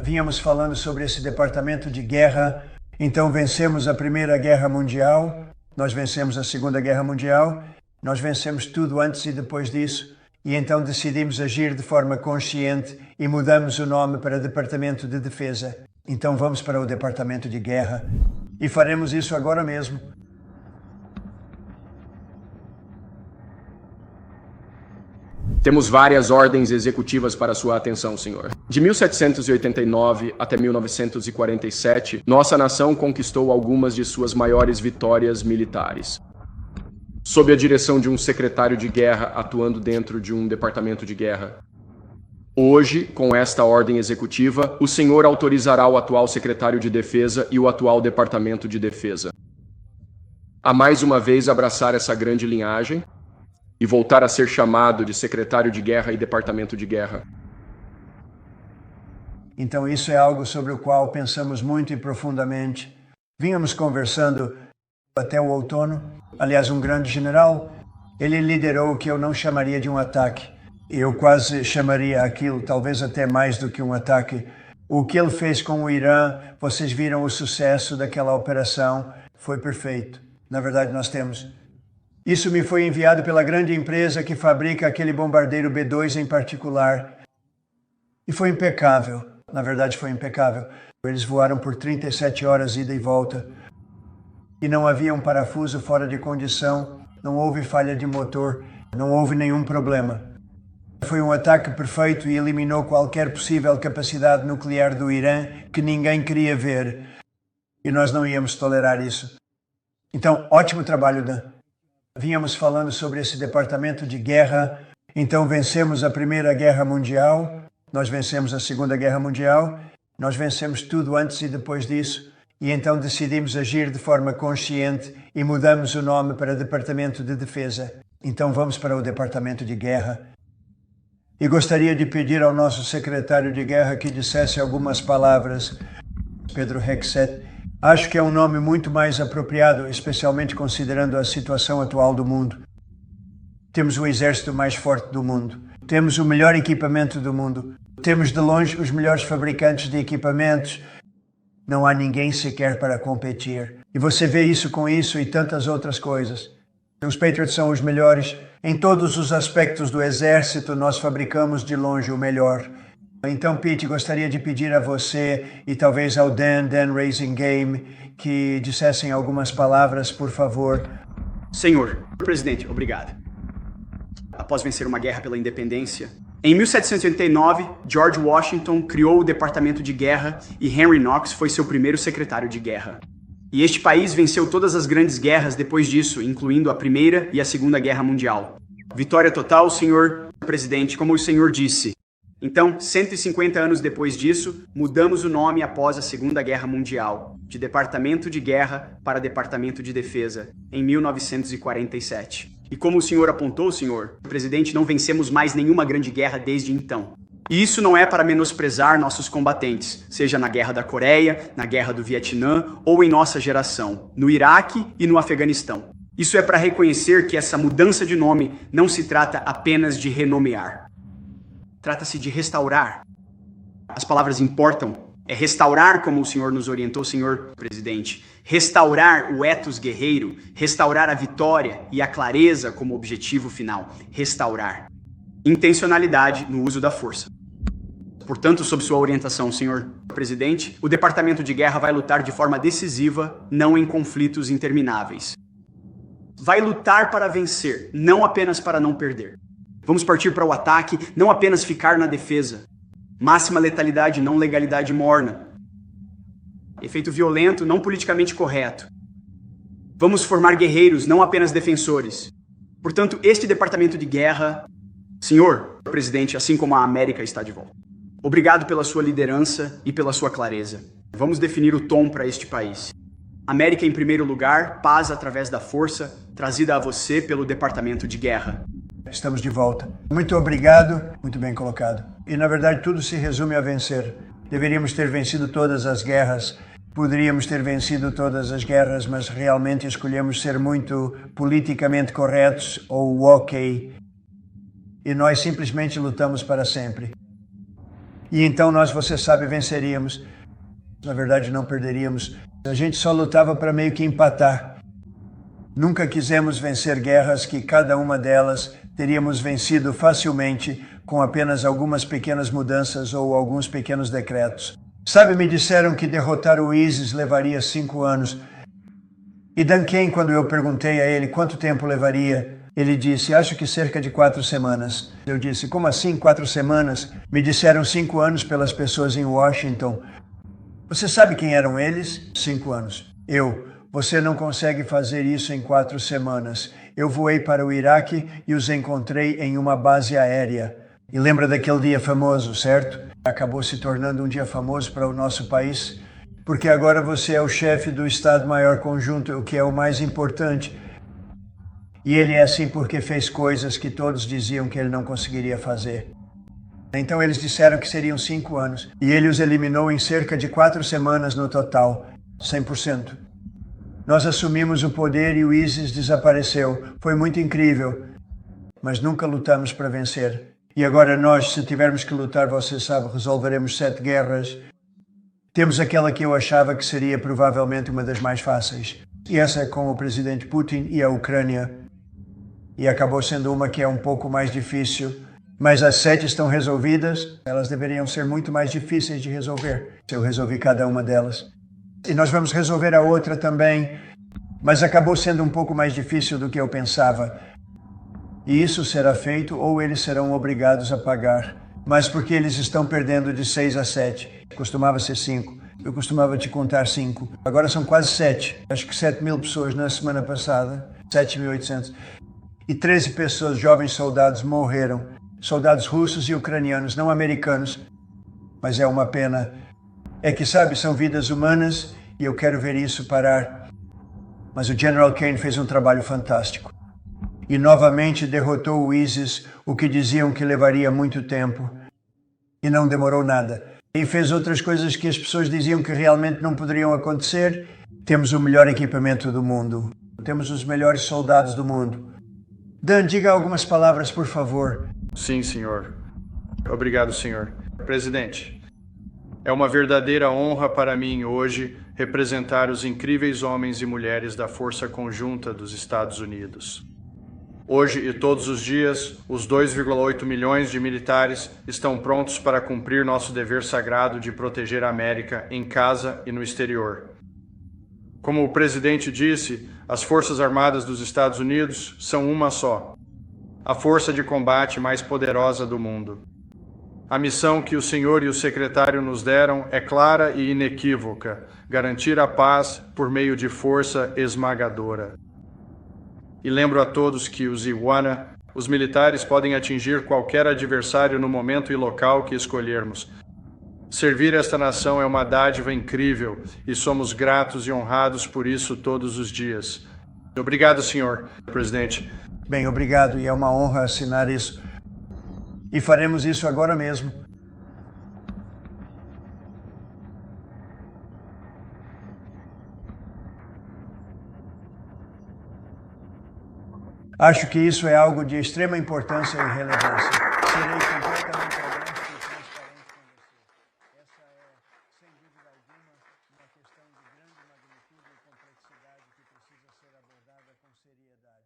Vínhamos falando sobre esse departamento de guerra, então vencemos a Primeira Guerra Mundial, nós vencemos a Segunda Guerra Mundial, nós vencemos tudo antes e depois disso, e então decidimos agir de forma consciente e mudamos o nome para Departamento de Defesa. Então vamos para o Departamento de Guerra e faremos isso agora mesmo. Temos várias ordens executivas para sua atenção, senhor. De 1789 até 1947, nossa nação conquistou algumas de suas maiores vitórias militares. Sob a direção de um secretário de guerra atuando dentro de um departamento de guerra. Hoje, com esta ordem executiva, o senhor autorizará o atual secretário de defesa e o atual departamento de defesa a mais uma vez abraçar essa grande linhagem e voltar a ser chamado de secretário de guerra e departamento de guerra. Então isso é algo sobre o qual pensamos muito e profundamente. Vínhamos conversando até o outono. Aliás, um grande general, ele liderou o que eu não chamaria de um ataque. Eu quase chamaria aquilo, talvez até mais do que um ataque. O que ele fez com o Irã, vocês viram o sucesso daquela operação, foi perfeito. Na verdade, nós temos. Isso me foi enviado pela grande empresa que fabrica aquele bombardeiro B-2 em particular. E foi impecável. Na verdade, foi impecável. Eles voaram por 37 horas ida e volta. E não havia um parafuso fora de condição, não houve falha de motor, não houve nenhum problema. Foi um ataque perfeito e eliminou qualquer possível capacidade nuclear do Irã que ninguém queria ver. E nós não íamos tolerar isso. Então, ótimo trabalho, Dan. Vínhamos falando sobre esse departamento de guerra, então vencemos a Primeira Guerra Mundial, nós vencemos a Segunda Guerra Mundial, nós vencemos tudo antes e depois disso, e então decidimos agir de forma consciente e mudamos o nome para Departamento de Defesa. Então vamos para o Departamento de Guerra. E gostaria de pedir ao nosso secretário de guerra que dissesse algumas palavras. Pedro Hegseth. Acho que é um nome muito mais apropriado, especialmente considerando a situação atual do mundo. Temos o exército mais forte do mundo. Temos o melhor equipamento do mundo. Temos de longe os melhores fabricantes de equipamentos. Não há ninguém sequer para competir. E você vê isso com isso e tantas outras coisas. Os Patriots são os melhores. Em todos os aspectos do exército, nós fabricamos de longe o melhor. Então, Pete, gostaria de pedir a você e talvez ao Dan Raising Game, que dissessem algumas palavras, por favor. Senhor presidente, obrigado. Após vencer uma guerra pela independência, em 1789, George Washington criou o Departamento de Guerra e Henry Knox foi seu primeiro secretário de guerra. E este país venceu todas as grandes guerras depois disso, incluindo a Primeira e a Segunda Guerra Mundial. Vitória total, senhor presidente, como o senhor disse. Então, 150 anos depois disso, mudamos o nome após a Segunda Guerra Mundial, de Departamento de Guerra para Departamento de Defesa, em 1947. E como o senhor apontou, senhor presidente, não vencemos mais nenhuma grande guerra desde então. E isso não é para menosprezar nossos combatentes, seja na Guerra da Coreia, na Guerra do Vietnã ou em nossa geração, no Iraque e no Afeganistão. Isso é para reconhecer que essa mudança de nome não se trata apenas de renomear. Trata-se de restaurar. As palavras importam. É restaurar, como o senhor nos orientou, senhor presidente. Restaurar o ethos guerreiro, restaurar a vitória e a clareza como objetivo final. Restaurar. Intencionalidade no uso da força. Portanto, sob sua orientação, senhor presidente, o Departamento de Guerra vai lutar de forma decisiva, não em conflitos intermináveis. Vai lutar para vencer, não apenas para não perder. Vamos partir para o ataque, não apenas ficar na defesa. Máxima letalidade, não legalidade morna. Efeito violento, não politicamente correto. Vamos formar guerreiros, não apenas defensores. Portanto, este departamento de guerra... Senhor presidente, assim como a América está de volta. Obrigado pela sua liderança e pela sua clareza. Vamos definir o tom para este país. América em primeiro lugar, paz através da força, trazida a você pelo departamento de guerra. Estamos de volta. Muito obrigado, muito bem colocado. E na verdade tudo se resume a vencer. Deveríamos ter vencido todas as guerras, poderíamos ter vencido todas as guerras, mas realmente escolhemos ser muito politicamente corretos ou ok. E nós simplesmente lutamos para sempre. E então nós, você sabe, venceríamos. Na verdade, não perderíamos. A gente só lutava para meio que empatar. Nunca quisemos vencer guerras que cada uma delas teríamos vencido facilmente com apenas algumas pequenas mudanças ou alguns pequenos decretos. Sabe, me disseram que derrotar o ISIS levaria 5 anos. E Dan Cain, quando eu perguntei a ele quanto tempo levaria, ele disse, acho que cerca de 4 semanas. Eu disse, como assim 4 semanas? Me disseram 5 anos pelas pessoas em Washington. Você sabe quem eram eles? 5 anos. Você não consegue fazer isso em 4 semanas. Eu voei para o Iraque e os encontrei em uma base aérea. E lembra daquele dia famoso, certo? Acabou se tornando um dia famoso para o nosso país, porque agora você é o chefe do Estado-Maior Conjunto, o que é o mais importante. E ele é assim porque fez coisas que todos diziam que ele não conseguiria fazer. Então eles disseram que seriam 5 anos. E ele os eliminou em cerca de 4 semanas no total, 100%. Nós assumimos o poder e o ISIS desapareceu. Foi muito incrível, mas nunca lutamos para vencer. E agora nós, se tivermos que lutar, você sabe, resolveremos 7 guerras. Temos aquela que eu achava que seria provavelmente uma das mais fáceis. E essa é com o presidente Putin e a Ucrânia. E acabou sendo uma que é um pouco mais difícil. Mas as 7 estão resolvidas. Elas deveriam ser muito mais difíceis de resolver. Eu resolvi cada uma delas. E nós vamos resolver a outra também. Mas acabou sendo um pouco mais difícil do que eu pensava. E isso será feito ou eles serão obrigados a pagar. Mas porque eles estão perdendo de 6 a 7. Costumava ser 5. Eu costumava te contar 5. Agora são quase 7. Acho que 7.000 pessoas na semana passada. 7.800. E 13 pessoas, jovens soldados, morreram. Soldados russos e ucranianos, não americanos. Mas é uma pena. É que, sabe, são vidas humanas e eu quero ver isso parar. Mas o General Cain fez um trabalho fantástico. E novamente derrotou o ISIS, o que diziam que levaria muito tempo. E não demorou nada. E fez outras coisas que as pessoas diziam que realmente não poderiam acontecer. Temos o melhor equipamento do mundo. Temos os melhores soldados do mundo. Dan, diga algumas palavras, por favor. Sim, senhor. Obrigado, senhor. Presidente, é uma verdadeira honra para mim hoje representar os incríveis homens e mulheres da Força Conjunta dos Estados Unidos. Hoje e todos os dias, os 2,8 milhões de militares estão prontos para cumprir nosso dever sagrado de proteger a América em casa e no exterior. Como o presidente disse, as Forças Armadas dos Estados Unidos são uma só, a força de combate mais poderosa do mundo. A missão que o senhor e o secretário nos deram é clara e inequívoca: garantir a paz por meio de força esmagadora. E lembro a todos que os Iguana, os militares podem atingir qualquer adversário no momento e local que escolhermos. Servir esta nação é uma dádiva incrível e somos gratos e honrados por isso todos os dias. Obrigado, senhor presidente. Bem, obrigado, e é uma honra assinar isso. E faremos isso agora mesmo. Acho que isso é algo de extrema importância e relevância. Serei completamente honesto e transparente com você. Essa é, sem dúvida alguma, uma questão de grande magnitude e complexidade que precisa ser abordada com seriedade.